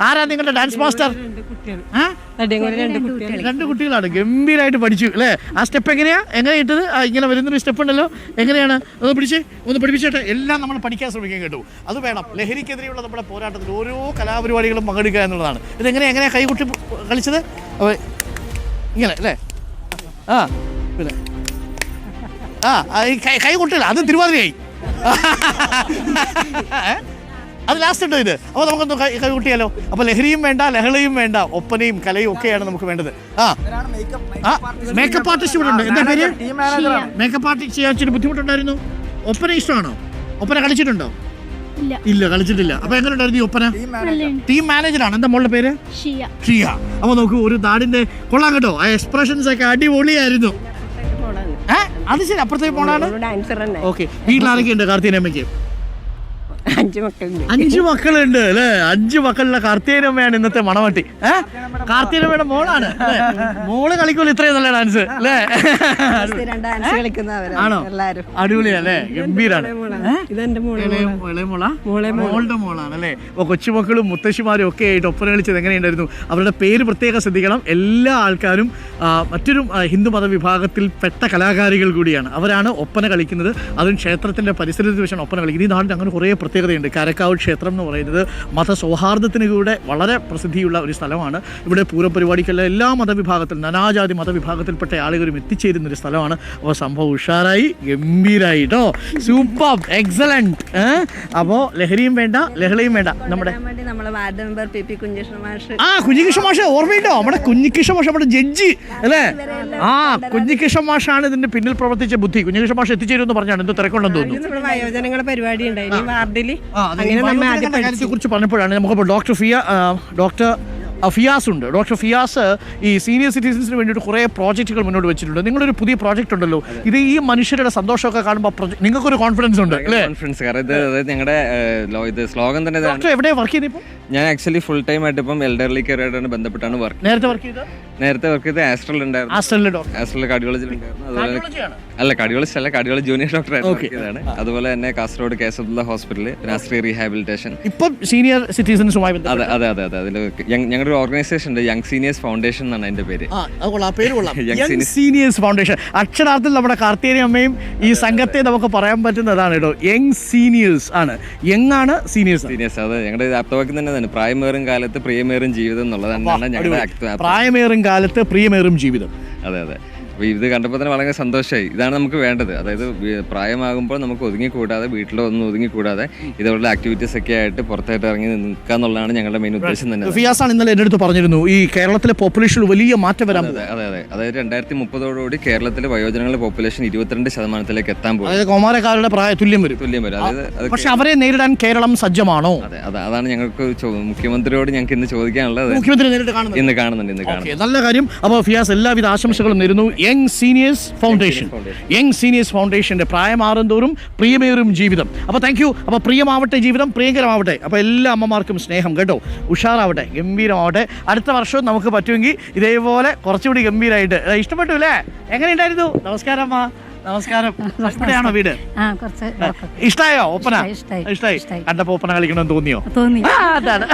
ആരാ നിങ്ങളുടെ dance master? രണ്ട് കുട്ടികളാണ്. ഗംഭീരമായിട്ട് പഠിച്ചു അല്ലേ? ആ സ്റ്റെപ്പ് എങ്ങനെ ഇട്ടത്? ഇങ്ങനെ വരുന്നൊരു സ്റ്റെപ്പ് ഉണ്ടല്ലോ, എങ്ങനെയാണ്? ഒന്ന് പഠിപ്പിച്ചേട്ടെ. എല്ലാം നമ്മൾ പഠിക്കാൻ ശ്രമിക്കാൻ കേട്ടു. അത് വേണം. ലഹരിക്കെതിരെയുള്ള നമ്മുടെ പോരാട്ടത്തിൽ ഓരോ കലാപരിപാടികളും പങ്കെടുക്കുക എന്നുള്ളതാണ്. ഇതെങ്ങനെയാ കൈകുട്ടി കളിച്ചത്? ഇങ്ങനെ അല്ലേ? പിന്നെ കൈകുട്ടില്ല, അത് തിരുവാതിരയായി. അത് ലാസ്റ്റ് ഉണ്ടോ ഇത്? അപ്പോൾ നമുക്കൊന്ന് കൈകുട്ടിയാലോ? അപ്പോൾ ലഹരിയും വേണ്ട, ലഹളയും വേണ്ട, ഒപ്പനയും കലയും ഒക്കെയാണ് നമുക്ക് വേണ്ടത്. മേക്കപ്പ് ആർട്ടിസ്റ്റ് ഇവിടെ ഉണ്ട്. എന്താ പേര്? മേക്കപ്പ് ആർട്ടിസ്റ്റ് ചെയ്യാൻ ബുദ്ധിമുട്ടുണ്ടായിരുന്നു. ഒപ്പന ഇഷ്ടമാണോ? ഒപ്പന കളിച്ചിട്ടുണ്ടോ? ഇല്ല, കളിച്ചിട്ടില്ല. അപ്പൊ എങ്ങനെ ഉണ്ടായിരുന്നു ഈ ഒപ്പന? ടീം മാനേജറാണ്. എന്താ മോളുടെ പേര്? ഷിയ. അപ്പൊ നോക്കൂ, ഒരു നാടിന്റെ കൊള്ളാം കേട്ടോ. ആ എക്സ്പ്രഷൻസ് ഒക്കെ അടിപൊളിയായിരുന്നു. അത് ശരി, അപ്പുറത്തേക്ക് പോണാണ്. ഓക്കെ, വീട്ടിലാരൊക്കെ ഉണ്ട് കാർത്തികേയനമ്മയ്ക്ക്? 5 മക്കളുണ്ട് അല്ലേ? 5 മക്കളുടെ കാർത്തികേയനമ്മയാണ് ഇന്നത്തെ മണവാട്ടി. കാർത്തികേയനമ്മയുടെ മോളാണ്. മോള് കളിക്കുമല്ലോ ഇത്രയും നല്ല ഡാൻസ് അല്ലേ? ആണോ? അടിപൊളിയല്ലേ? ഗംഭീരാണ്. മോളുടെ മോളാണ് അല്ലേ? അപ്പൊ കൊച്ചുമക്കളും മുത്തശ്ശിമാരും ഒക്കെ ആയിട്ട് ഒപ്പന കളിച്ചത് എങ്ങനെയുണ്ടായിരുന്നു? അവരുടെ പേര് പ്രത്യേകം ശ്രദ്ധിക്കണം. എല്ലാ ആൾക്കാരും മറ്റൊരു ഹിന്ദു മതവിഭാഗത്തിൽപ്പെട്ട കലാകാരികൾ കൂടിയാണ്. അവരാണ് ഒപ്പന കളിക്കുന്നത്. അതും ക്ഷേത്രത്തിന്റെ പരിസരത്ത് വെച്ചാണ് ഒപ്പന കളിക്കുന്നത്. ഈ നാടിന് അങ്ങനെ കുറേ പ്രത്യേകതയുണ്ട്. കാരക്കാവ് ക്ഷേത്രം എന്ന് പറയുന്നത് മതസൗഹാർദ്ദത്തിന് കൂടെ വളരെ പ്രസിദ്ധിയുള്ള ഒരു സ്ഥലമാണ്. ഇവിടെ പൂരപരിപാടിക്കുള്ള എല്ലാ മതവിഭാഗത്തിൽ, നാനാജാതി മതവിഭാഗത്തിൽപ്പെട്ട ആളുകളും എത്തിച്ചേരുന്ന ഒരു സ്ഥലമാണ്. അപ്പോൾ സംഭവം ഉഷാറായി, ഗംഭീരായി കേട്ടോ. Super, excellent. അപ്പോൾ ലഹരിയും വേണ്ട, ലഹളയും വേണ്ട. നമ്മുടെ കുഞ്ഞികൃഷ്ണ മാഷ് ഓർമ്മയുണ്ടോ? നമ്മുടെ കുഞ്ഞികൃഷ്ണ മാഷ്, നമ്മുടെ ജഡ്ജി അല്ലേ? കുഞ്ഞികൃഷ്ണ മാഷാണ് ഇതിന്റെ പിന്നിൽ പ്രവർത്തിച്ച ബുദ്ധി. കുഞ്ഞികൃഷ്ണ മാഷ് എത്തിച്ചേരുമെന്ന് പറഞ്ഞാണ്. എന്തോ തിരക്കുണ്ടെന്ന് തോന്നുന്നു. പരിപാടി കുറിച്ച് പറഞ്ഞപ്പോഴാണ് നമുക്ക് ഡോക്ടർ ഫിയാസ് ഉണ്ട്. ഡോക്ടർ ഫിയാസ് ഈ സീനിയർ സിറ്റിസൻസിന് വേണ്ടിയിട്ട് കുറേ പ്രോജക്റ്റുകൾ മുന്നോട്ട് വെച്ചിട്ടുണ്ട്. നിങ്ങളൊരു പുതിയ പ്രോജക്റ്റ് ഉണ്ടല്ലോ, ഇത് ഈ മനുഷ്യരുടെ സന്തോഷമൊക്കെ കാണുമ്പോൾ നിങ്ങൾക്കൊരു കോൺഫിഡൻസ് ഉണ്ട് അല്ലേ? ഞങ്ങളുടെ സ്ലോഗൻ തന്നെ. ഡോക്ടർ എവിടെയാണ് വർക്ക് ചെയ്യുന്നത് ഇപ്പോൾ? ഞാൻ ആക്ച്വലി ഫുൾ ടൈം ആയിട്ട് ഇപ്പം എൽഡർലി കെയറായിട്ടാണ് ബന്ധപ്പെട്ടാണ് വർക്ക്. നേരത്തെ വർക്ക് ചെയ്തത് ആസ്ട്രൽ ഉണ്ടായിരുന്നു. കാർഡിയോളജിയിൽ ഉണ്ടായിരുന്നു. അതുപോലെ അല്ല, കാർഡിയോളജിസ്റ്റ് അല്ല, കാർഡിയോളജി ജൂനിയർ ഡോക്ടറാണ്. അതുപോലെ തന്നെ കാസർഗോഡ് കേസബ്ദുള്ള ഹോസ്പിറ്റലിൽ രാഷ്ട്രീയ റീഹാബിലിറ്റേഷൻ ഇപ്പം സീനിയർ സിറ്റിസൻസുമായി. അതെ. അതിൽ ഞങ്ങളുടെ ഒരു ഓർഗനൈസേഷൻ ഉണ്ട്, യങ് സീനിയേഴ്സ് ഫൗണ്ടേഷൻ എന്നാണ് അതിന്റെ പേര്. Young seniors foundation. അക്ഷരാർത്ഥത്തിൽ നമ്മുടെ കാർത്തികേയനമ്മയും ഈ സംഘത്തെ നമുക്ക് പറയാൻ പറ്റുന്നതാണ് കേട്ടോ. യങ് സീനിയേഴ്സ് ആണ്. യങ് ആണ്, സീനിയേഴ്സ്. അതെ, ഞങ്ങളുടെ ആപ്തവാക്യം തന്നെ പ്രായമേറും കാലത്ത് പ്രിയമേറും ജീവിതം എന്നുള്ളതാണ് ഞങ്ങളുടെ പ്രായമേറും കാലത്ത് പ്രിയമേറും ജീവിതം. അതെ. അപ്പോൾ ഇത് കണ്ടപ്പോൾ തന്നെ വളരെ സന്തോഷമായി. ഇതാണ് നമുക്ക് വേണ്ടത്. അതായത് പ്രായമാകുമ്പോൾ നമുക്ക് ഒതുങ്ങിക്കൂടാതെ, വീട്ടിലൊന്നും ഒതുങ്ങിക്കൂടാതെ ഇതുപോലുള്ള ആക്ടിവിറ്റീസ് ഒക്കെ ആയിട്ട് പുറത്തായിട്ട് ഇറങ്ങി നിൽക്കുക എന്നുള്ളതാണ് ഞങ്ങളുടെ മെയിൻ ഉദ്ദേശം തന്നെ. ഫിയാസാണ് ഇന്നലെ എൻ്റെ അടുത്ത് പറഞ്ഞിരുന്നു, ഈ കേരളത്തിലെ പോപ്പുലേഷനിൽ വലിയ മാറ്റം വരാൻ. അതെ. അതായത് 2030 കേരളത്തിലെ വയോജനങ്ങളുടെ പോപ്പുലേഷൻ 22% എത്താൻ പോകും. അതായത് കൗമാരക്കാരുടെ തുല്യം വരും. അതായത് പക്ഷെ അവരെ നേരിടാൻ കേരളം സജ്ജമാണോ? അതാണ് ഞങ്ങൾക്ക് മുഖ്യമന്ത്രിയോട് ഞങ്ങൾക്ക് ഇന്ന് ചോദിക്കാനുള്ളത്. മുഖ്യമന്ത്രി നേരിട്ട് ഇന്ന് കാണുന്നുണ്ട്. നല്ല കാര്യം. അപ്പോൾ ഫിയാസ് എല്ലാവിധ ആശംസകളും നേരുന്നു. യങ് സീനിയേഴ്സ് ഫൗണ്ടേഷന്റെ പ്രായമാറും തോറും പ്രിയമേറും ജീവിതം. അപ്പോൾ താങ്ക് യു. അപ്പോൾ പ്രിയമാവട്ടെ ജീവിതം, പ്രിയങ്കരമാവട്ടെ. അപ്പോൾ എല്ലാ അമ്മമാർക്കും സ്നേഹം കേട്ടോ. ഉഷാറാവട്ടെ, ഗംഭീരമാവട്ടെ. അടുത്ത വർഷവും നമുക്ക് പറ്റുമെങ്കിൽ ഇതേപോലെ കുറച്ചുകൂടി ഗംഭീരമായിട്ട്. ഇഷ്ടപ്പെട്ടു അല്ലേ? എങ്ങനെയുണ്ടായിരുന്നു? നമസ്കാരം അമ്മ. നമസ്കാരം. ഇവിടെയാണോ വീട്? ഇഷ്ടായോ ഒപ്പന? ഇഷ്ടായി. കണ്ടപ്പോ ഒപ്പന കളിക്കണമെന്ന് തോന്നിയോ? തോന്നി. അതാണ്.